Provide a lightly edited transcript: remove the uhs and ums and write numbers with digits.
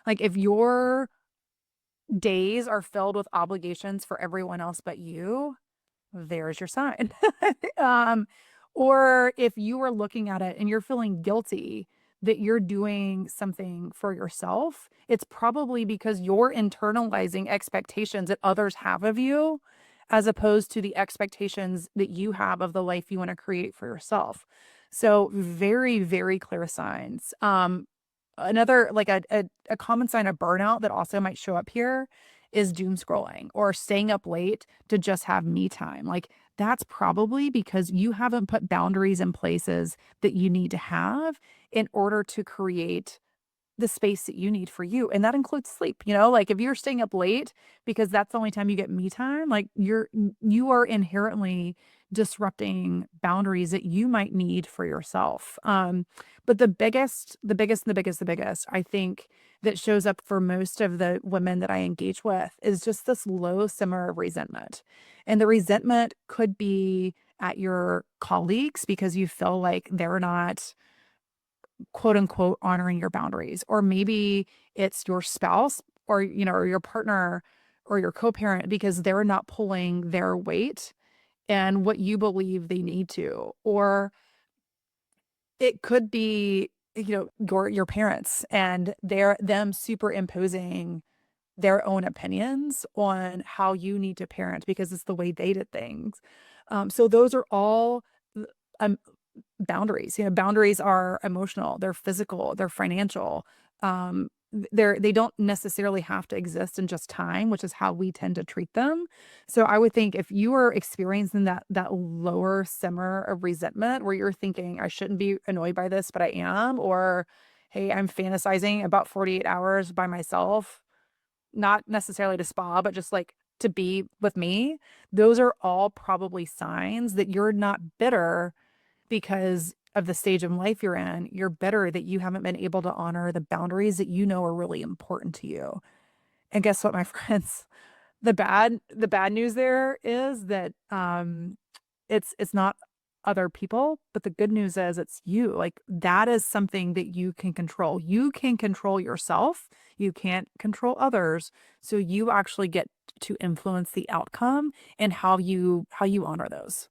Like if your days are filled with obligations for everyone else but you, there's your sign. Um, or if you are looking at it and you're feeling guilty that you're doing something for yourself, it's probably because you're internalizing expectations that others have of you as opposed to the expectations that you have of the life you want to create for yourself. So very, very clear signs. Another like a common sign of burnout that also might show up here is doom scrolling or staying up late to just have me time. Like that's probably because you haven't put boundaries in places that you need to have in order to create the space that you need for you. And that includes sleep. Like if you're staying up late because that's the only time you get me time, like you are inherently disrupting boundaries that you might need for yourself. But the biggest, I think that shows up for most of the women that I engage with is just this low simmer of resentment. And the resentment could be at your colleagues because you feel like they're not quote unquote honoring your boundaries. Or maybe it's your spouse or your partner or your co-parent because they're not pulling their weight and what you believe they need to. Or it could be, your parents and them superimposing their own opinions on how you need to parent because it's the way they did things. So those are all um, boundaries. Boundaries are emotional, they're physical, they're financial. They don't necessarily have to exist in just time, which is how we tend to treat them. So I would think if you are experiencing that lower simmer of resentment where you're thinking, I shouldn't be annoyed by this, but I am, or hey, I'm fantasizing about 48 hours by myself, not necessarily to spa, but just like to be with me, those are all probably signs that you're not bitter because of the stage of life you're in. You're bitter that you haven't been able to honor the boundaries that you know are really important to you. And guess what, my friends? The bad news there is that it's not other people, but the good news is it's you. Like that is something that you can control. You can control yourself. You can't control others. So you actually get to influence the outcome and how you honor those.